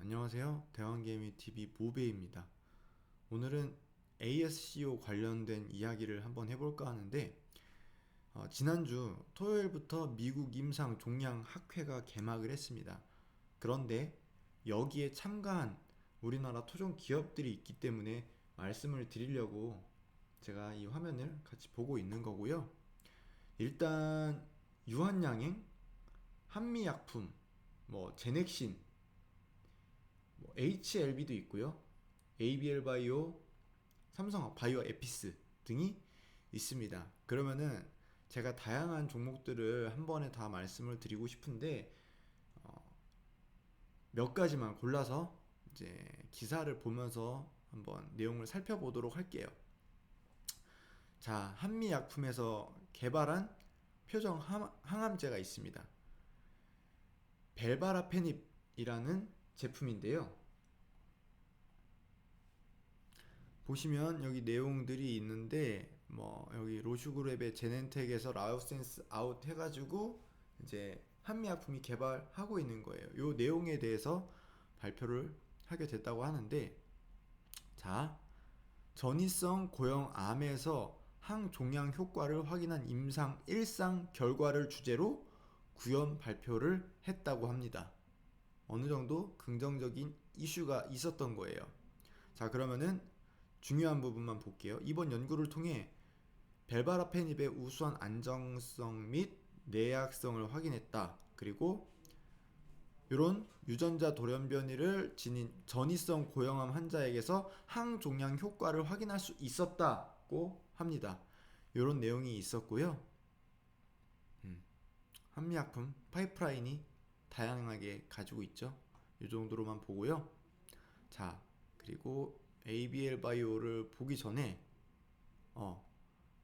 안녕하세요. 대왕개미TV 모베입니다. 오늘은 ASCO 관련된 이야기를 한번 해볼까 하는데 지난주 토요일부터 미국 임상 종양 학회가 개막을 했습니다. 그런데 여기에 참가한 우리나라 토종 기업들이 있기 때문에 말씀을 드리려고 제가 이 화면을 같이 보고 있는 거고요. 일단 유한양행, 한미약품, 제넥신, HLB도 있고요. ABL 바이오, 삼성 바이오 에피스 등이 있습니다. 그러면은 제가 다양한 종목들을 한 번에 다 말씀을 드리고 싶은데 몇 가지만 골라서 이제 기사를 보면서 한번 내용을 살펴보도록 할게요. 자, 한미약품에서 개발한 표정 항암제가 있습니다. 벨바라페닙이라는 제품인데요. 보시면 여기 내용들이 있는데 여기 로슈그룹의 제넨텍에서 라우센스 아웃 해가지고 이제 한미약품이 개발하고 있는 거예요. 요 내용에 대해서 발표를 하게 됐다고 하는데, 자, 전이성 고형암에서 항종양 효과를 확인한 임상 1상 결과를 주제로 구현 발표를 했다고 합니다. 어느 정도 긍정적인 이슈가 있었던 거예요. 자, 그러면은 중요한 부분만 볼게요. 이번 연구를 통해 벨바라페닙의 우수한 안정성 및 내약성을 확인했다. 그리고 이런 유전자 돌연변이를 지닌 전이성 고형암 환자에게서 항종양 효과를 확인할 수 있었다고 합니다. 이런 내용이 있었고요. 한미약품 파이프라인이 다양하게 가지고 있죠. 이 정도로만 보고요. 자, 그리고 ABL 바이오를 보기 전에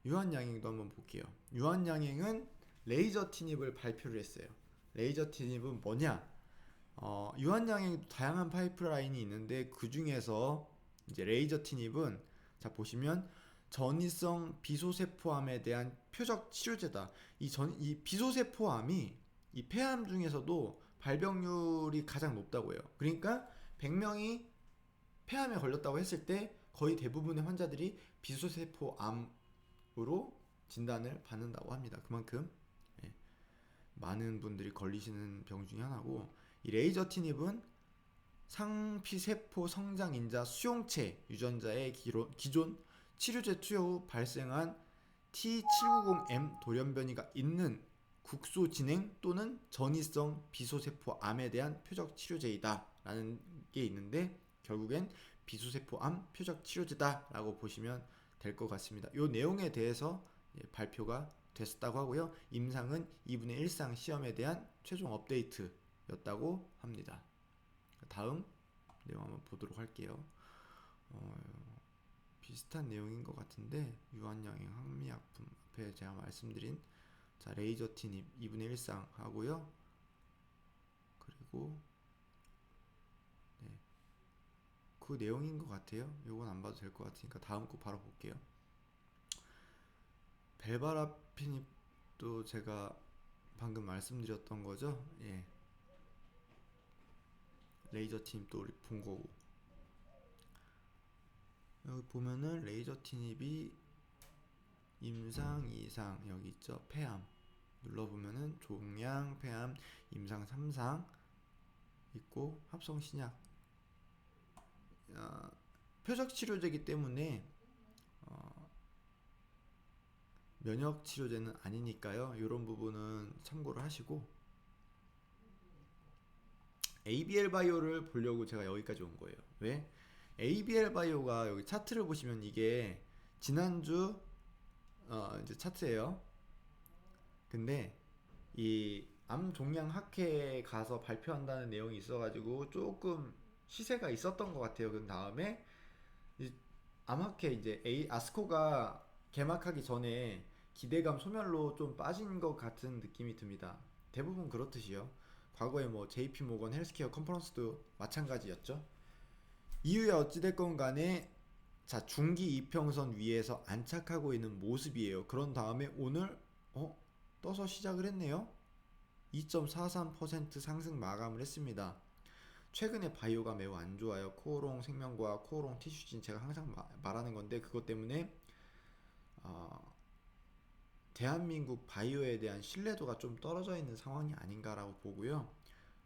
유한양행도 한번 볼게요. 유한양행은 레이저 티닙을 발표를 했어요. 레이저 티닙은 뭐냐? 유한양행도 다양한 파이프라인이 있는데 그 중에서 이제 레이저 티닙은, 자 보시면 전이성 비소세포암에 대한 표적 치료제다. 이 비소세포암이 이 폐암 중에서도 발병률이 가장 높다고 해요. 그러니까 100명이 폐암에 걸렸다고 했을 때 거의 대부분의 환자들이 비소세포암으로 진단을 받는다고 합니다. 그만큼 많은 분들이 걸리시는 병 중에 하나고, 이 레이저 티닙은 상피세포 성장인자 수용체 유전자의 기존 치료제 투여 후 발생한 T790M 돌연변이가 있는 국소 진행 또는 전이성 비소세포암에 대한 표적 치료제이다 라는 게 있는데, 결국엔 비소세포암 표적 치료제다 라고 보시면 될 것 같습니다. 이 내용에 대해서 발표가 됐었다고 하고요. 임상은 2분의 1상 시험에 대한 최종 업데이트였다고 합니다. 다음 내용 한번 보도록 할게요. 비슷한 내용인 것 같은데, 유한양행 항미약품 앞에 제가 말씀드린 레이저 티닙 2분의 1상 하고요. 그리고 그 내용인 것 같아요. 요건 안 봐도 될 것 같으니까 다음 거 바로 볼게요. 벨바라피닙도 제가 방금 말씀드렸던 거죠. 레이저 티닙도 우리 본 거고, 여기 보면은 레이저 티닙이 임상 2상 여기 있죠. 폐암 눌러보면은 종양, 폐암, 임상 3상 있고, 합성 신약 표적 치료제이기 때문에 면역 치료제는 아니니까요. 이런 부분은 참고를 하시고, ABL 바이오를 보려고 제가 여기까지 온 거예요. 왜? ABL 바이오가 여기 차트를 보시면 이게 지난주 이제 차트예요. 근데 이 암종양 학회에 가서 발표한다는 내용이 있어가지고 조금 시세가 있었던 것 같아요. 그 다음에 암학회 이제 아스코가 개막하기 전에 기대감 소멸로 좀 빠진 것 같은 느낌이 듭니다. 대부분 그렇듯이요. 과거에 JP 모건 헬스케어 컨퍼런스도 마찬가지였죠. 이후에 어찌됐건 간에, 자, 중기 이평선 위에서 안착하고 있는 모습이에요. 그런 다음에 오늘 떠서 시작을 했네요. 2.43% 상승 마감을 했습니다. 최근에 바이오가 매우 안 좋아요. 코오롱 생명과 코오롱 티슈진 제가 항상 말하는 건데 그것 때문에 대한민국 바이오에 대한 신뢰도가 좀 떨어져 있는 상황이 아닌가라고 보고요.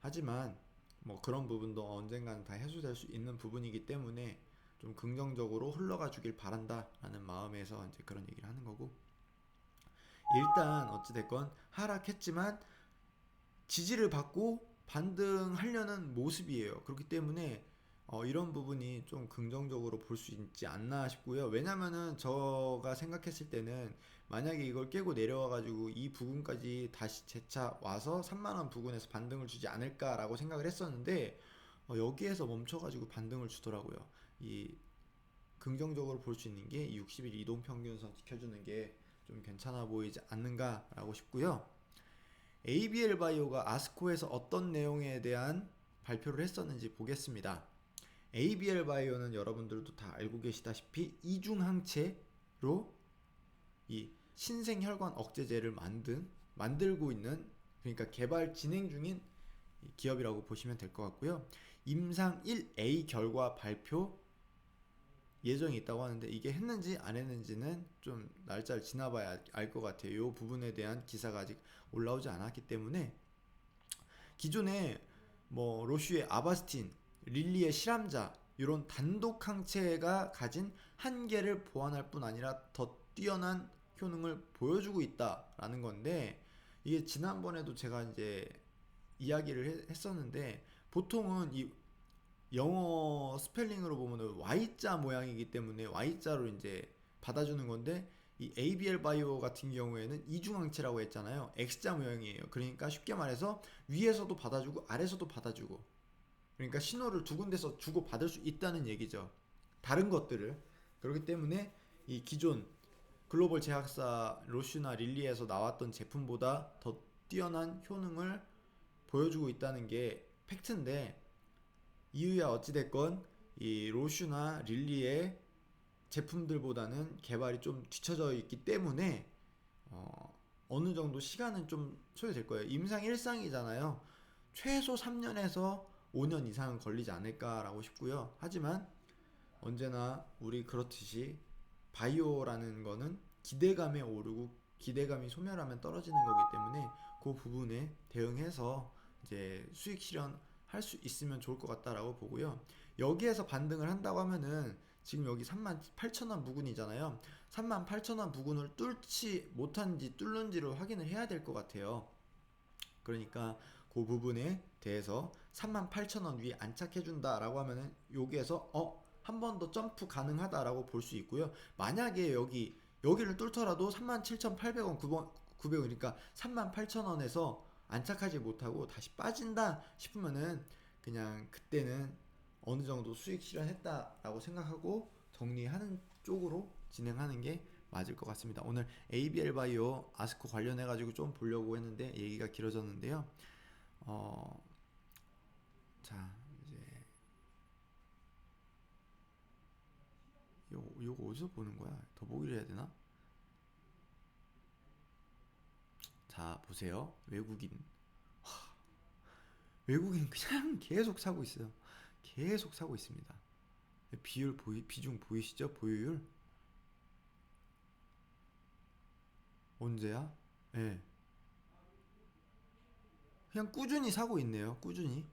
하지만 뭐 그런 부분도 언젠가는 다 해소될 수 있는 부분이기 때문에 좀 긍정적으로 흘러가 주길 바란다라는 마음에서 이제 그런 얘기를 하는 거고, 일단 어찌됐건 하락했지만 지지를 받고 반등하려는 모습이에요. 그렇기 때문에 이런 부분이 좀 긍정적으로 볼 수 있지 않나 싶고요. 왜냐면은 제가 생각했을 때는 만약에 이걸 깨고 내려와가지고 이 부근까지 다시 재차 와서 3만원 부근에서 반등을 주지 않을까라고 생각을 했었는데 여기에서 멈춰가지고 반등을 주더라고요. 이 긍정적으로 볼 수 있는 게 60일 이동평균선 지켜주는 게 좀 괜찮아 보이지 않는가라고 싶고요. ABL 바이오가 아스코에서 어떤 내용에 대한 발표를 했었는지 보겠습니다. ABL 바이오는 여러분들도 다 알고 계시다시피 이중항체로 이 신생혈관 억제제를 만들고 있는, 그러니까 개발 진행 중인 기업이라고 보시면 될 것 같고요. 임상 1A 결과 발표 예정이 있다고 하는데 이게 했는지 안 했는지는 좀 날짜를 지나봐야 알 것 같아요. 이 부분에 대한 기사가 아직 올라오지 않았기 때문에 기존에 뭐 로슈의 아바스틴, 릴리의 실함자 이런 단독 항체가 가진 한계를 보완할 뿐 아니라 더 뛰어난 효능을 보여주고 있다라는 건데, 이게 지난번에도 제가 이제 이야기를 했었는데 보통은 이 영어 스펠링으로 보면은 Y자 모양이기 때문에 Y자로 이제 받아주는 건데, 이 ABL 바이오 같은 경우에는 이중항체라고 했잖아요. X자 모양이에요. 그러니까 쉽게 말해서 위에서도 받아주고 아래서도 받아주고, 그러니까 신호를 두 군데서 주고 받을 수 있다는 얘기죠. 다른 것들을. 그렇기 때문에 이 기존 글로벌 제약사 로슈나 릴리에서 나왔던 제품보다 더 뛰어난 효능을 보여주고 있다는 게 팩트인데, 이유야 어찌됐건 이 로슈나 릴리의 제품들보다는 개발이 좀 뒤쳐져 있기 때문에 어느 정도 시간은 좀 소요될 거예요. 임상 1상이잖아요. 최소 3년에서 5년 이상은 걸리지 않을까라고 싶고요. 하지만 언제나 우리 그렇듯이 바이오라는 거는 기대감에 오르고 기대감이 소멸하면 떨어지는 거기 때문에 그 부분에 대응해서 이제 수익 실현할 수 있으면 좋을 것 같다라고 보고요. 여기에서 반등을 한다고 하면은 지금 여기 38,000원 부근이잖아요. 38,000원 부근을 뚫지 못한지 뚫는지를 확인을 해야 될 것 같아요. 그러니까 그 부분에 대해서 38,000원 위에 안착해준다라고 하면은 여기에서 한 번 더 점프 가능하다라고 볼 수 있고요. 만약에 여기를 뚫더라도 37,800원 900원, 그러니까 38,000원에서 안착하지 못하고 다시 빠진다 싶으면은 그냥 그때는 어느 정도 수익 실현했다라고 생각하고 정리하는 쪽으로 진행하는 게 맞을 것 같습니다. 오늘 ABL 바이오 아스코 관련해 가지고 좀 보려고 했는데 얘기가 길어졌는데요. 자, 이제 요거 어디서 보는 거야? 더보기를 해야 되나? 자, 보세요. 외국인 그냥 계속 사고 있어요. 계속 사고 있습니다. 비중 보이시죠? 보유율 언제야? 예. 네. 그냥 꾸준히 사고 있네요. 꾸준히.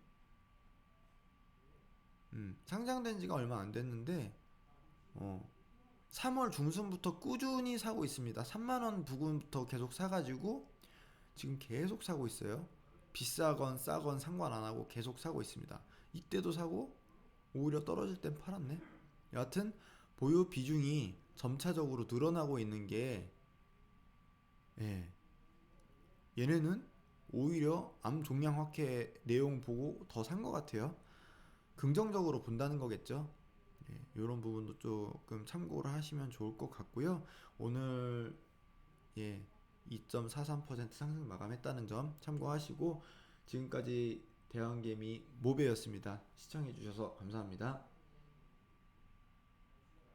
상장된 지가 얼마 안 됐는데 3월 중순부터 꾸준히 사고 있습니다. 3만원 부근부터 계속 사가지고 지금 계속 사고 있어요. 비싸건 싸건 상관 안 하고 계속 사고 있습니다. 이때도 사고 오히려 떨어질 땐 팔았네. 여하튼 보유 비중이 점차적으로 늘어나고 있는 게, 예, 얘네는 오히려 암 종양 확해 내용 보고 더 산 것 같아요. 긍정적으로 본다는 거겠죠. 예, 이런 부분도 조금 참고를 하시면 좋을 것 같고요. 오늘 2.43% 상승 마감했다는 점 참고하시고, 지금까지 대왕개미 모베였습니다. 시청해주셔서 감사합니다.